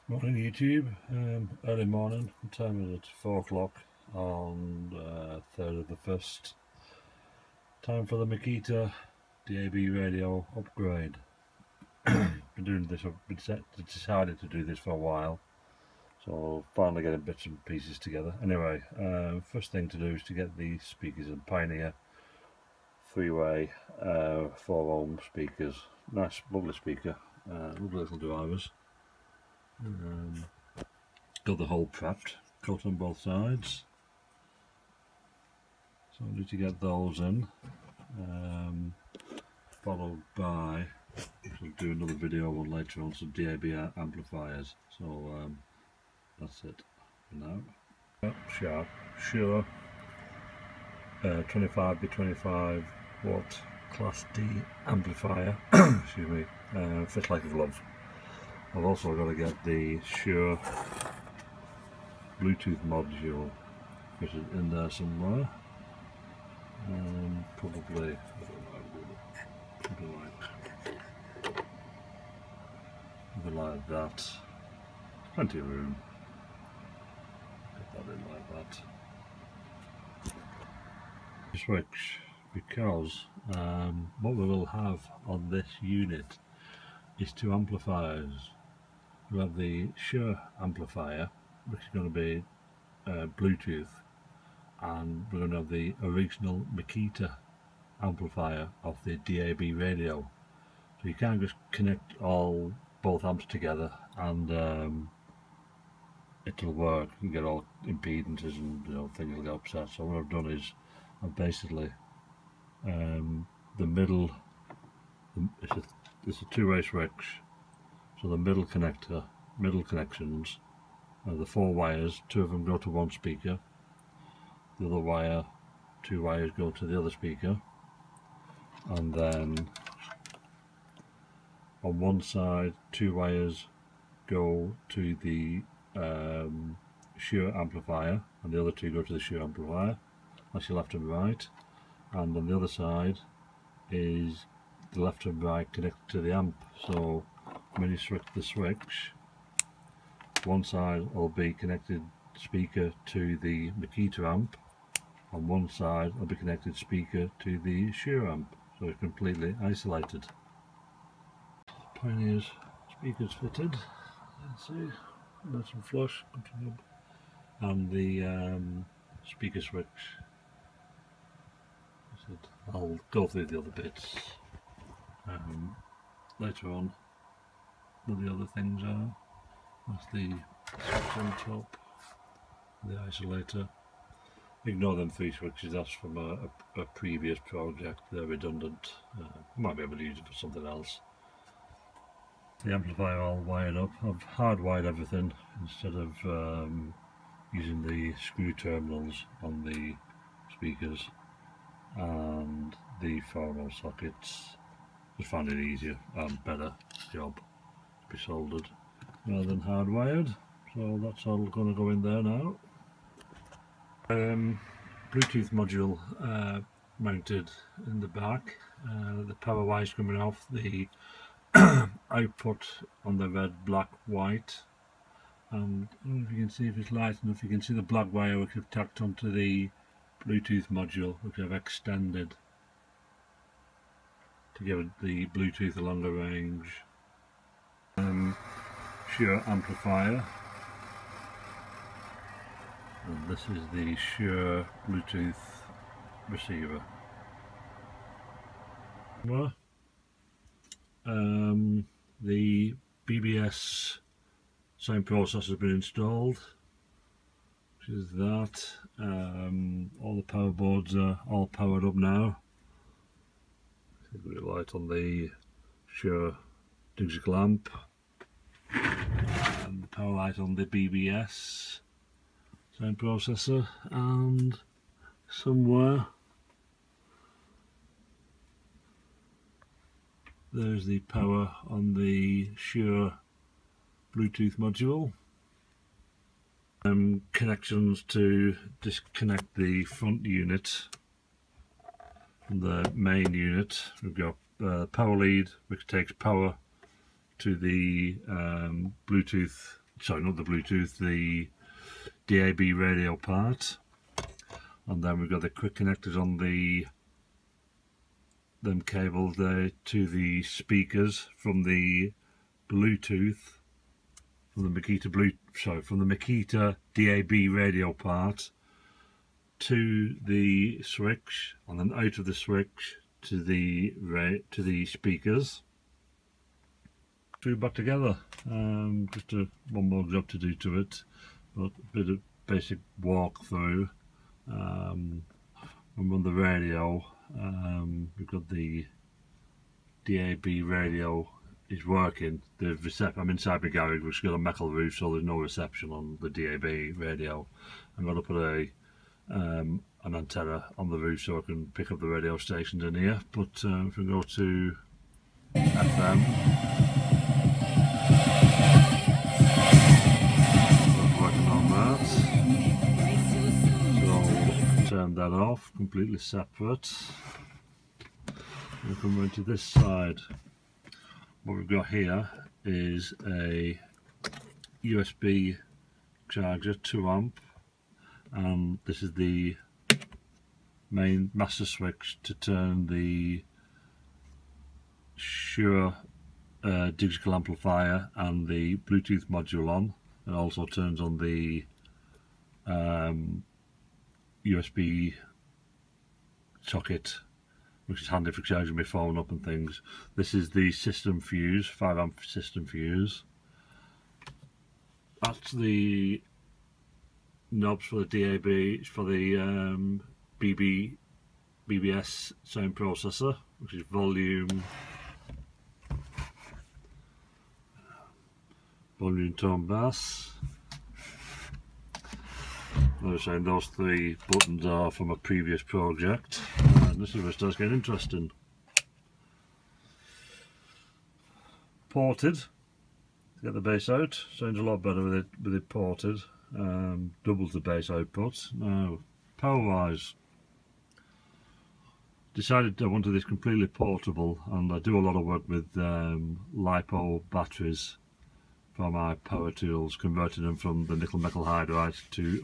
Morning YouTube, early morning, what time is it? 4 o'clock on 3rd of the 1st. Time for the Makita DAB radio upgrade. Been doing this, I've decided to do this for a while, so finally getting bits and pieces together. Anyway, first thing to do is to get the speakers in. Pioneer 3-way 4-ohm speakers. Nice, lovely speaker, lovely little drivers. Got the hole prepped, cut on both sides, so I need to get those in, followed by, I'll do another video one later on some DAB amplifiers, so that's it for now. Sure 25 by 25 watt class D amplifier, excuse me, fits like a glove. I've also got to get the Shure Bluetooth module fitted in there somewhere. Probably something like that. Plenty of room. Get that in like that. Switch, because what we will have on this unit is two amplifiers. We have the Shure amplifier, which is going to be Bluetooth, and we're going to have the original Makita amplifier of the DAB radio. So you can't just connect both amps together and it'll work. You get all impedances and things will get upset. So what I've done is I've basically the middle. It's a two-way switch. So the middle connections are the 4 wires, 2 of them go to one speaker, the other 2 wires go to the other speaker, and then on one side 2 wires go to the Shure amplifier and the other 2 go to the Shure amplifier. That's your left and right, and on the other side is the left and right connected to the amp. So when you switch the switch, one side will be connected speaker to the Makita amp, on one side will be connected speaker to the Shure amp, so it's completely isolated. Pioneer's speakers fitted, let's see, nice and flush, and the speaker switch. I'll go through the other bits later on. What the other things are. That's the switch on top, the isolator. Ignore them 3 switches, that's from a previous project, they're redundant. Might be able to use it for something else. The amplifier all wired up. I've hardwired everything instead of using the screw terminals on the speakers and the 4-ohm sockets. Just found it easier and better job to be soldered rather than hardwired, so that's all going to go in there now. Bluetooth module mounted in the back, the power wires coming off, the output on the red, black, white, and I don't know if you can see, if it's light enough, you can see the black wire which I've tacked onto the Bluetooth module, which I've extended to give the Bluetooth a longer range. Shure amplifier, and this is the Shure Bluetooth receiver. The BBS sound processor has been installed, which is that. All the power boards are all powered up now. Got a light on the Shure digital amp, and the power light on the BBS sound processor, and somewhere there's the power on the Shure Bluetooth module. Connections to disconnect the front unit from the main unit. We've got power lead which takes power to the Bluetooth sorry, not the Bluetooth, the DAB radio part, and then we've got the quick connectors on them cables there to the speakers from the Bluetooth, from the Makita DAB radio part to the switch, and then out of the switch to the speakers. Two back together. Just one more job to do to it, but a bit of basic walkthrough. And on the radio, we've got the DAB radio is working. I'm inside my garage, which has got a metal roof, so there's no reception on the DAB radio. I'm going to put an antenna on the roof so I can pick up the radio stations in here. But if we go to FM, working on that. So turn that off, completely separate. We'll come around to this side. What we've got here is a USB charger, 2 amp, and this is the main master switch to turn the Shure digital amplifier and the Bluetooth module on. It also turns on the USB socket, which is handy for charging my phone up and things. This is the system fuse, 5 amp system fuse. That's the knobs for the DAB, for the BBS sound processor, which is volume, tone, bass. I was saying those 3 buttons are from a previous project, and this is where it starts getting interesting. Ported to get the bass out. Sounds a lot better with it ported. Doubles the bass output. Now, power wise, decided I wanted this completely portable, and I do a lot of work with LiPo batteries for my power tools, converting them from the nickel metal hydride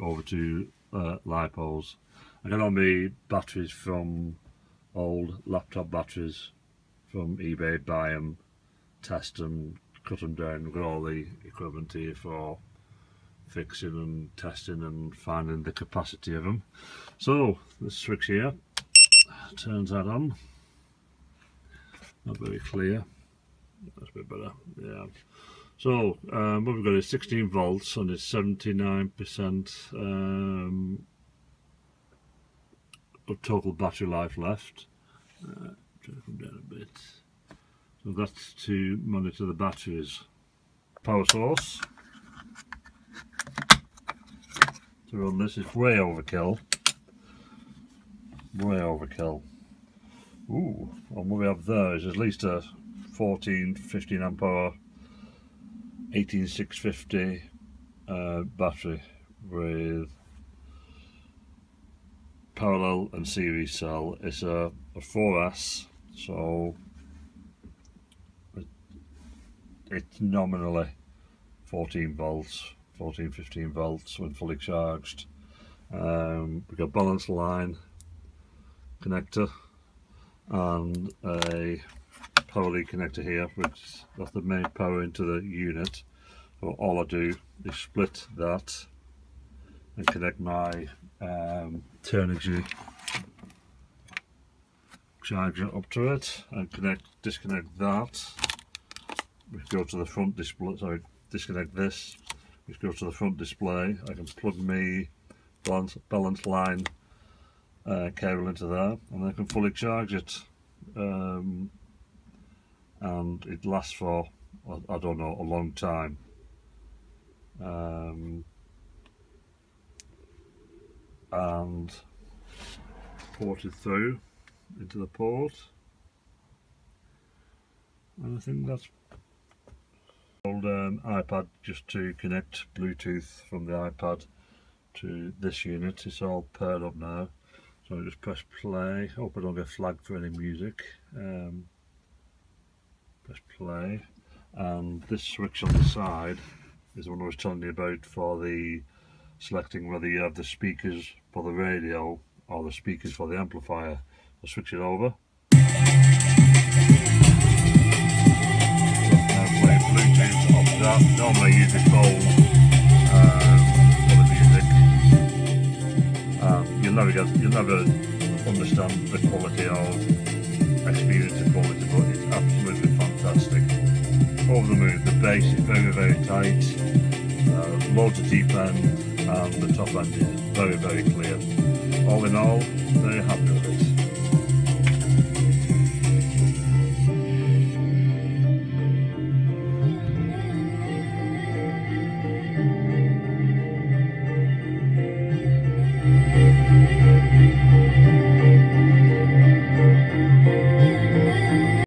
over to LiPos. I got all my batteries from old laptop batteries from eBay, buy them, test them, cut them down. We've got all the equipment here for fixing and testing and finding the capacity of them. So this switch here turns that on. Not very clear. That's a bit better. Yeah. So what we've got is 16 volts and it's 79% of total battery life left. Try to come down a bit. So that's to monitor the batteries. Power source to run this is way overkill. Way overkill. Ooh, and what we have there is at least a 15 amp hour 18650 battery with parallel and series cell. It's a 4S, so it's nominally 14 volts, 15 volts when fully charged. We've got balance line connector and a power lead connector here, which that's the main power into the unit. So all I do is split that and connect my Turnigy charger up to it, and disconnect that. We go to the front display. Sorry, disconnect this. We go to the front display. I can plug my balance line cable into there, and I can fully charge it. And it lasts for, I don't know, a long time. And ported through into the port, and I think that's old iPad just to connect Bluetooth from the iPad to this unit. It's all paired up now, so I just press play. Hope I don't get flagged for any music. Press play, and this switch on the side is the one I was telling you about for the selecting whether you have the speakers for the radio or the speakers for the amplifier. I'll switch it over. Now playing Bluetooth off that. Normally I use the phone for the music. You'll never understand the quality or experience the quality, but it's absolutely fantastic. Over the moon. The bass is very, very tight, loads of deep end, and the top end is very, very clear. All in all, very happy with it.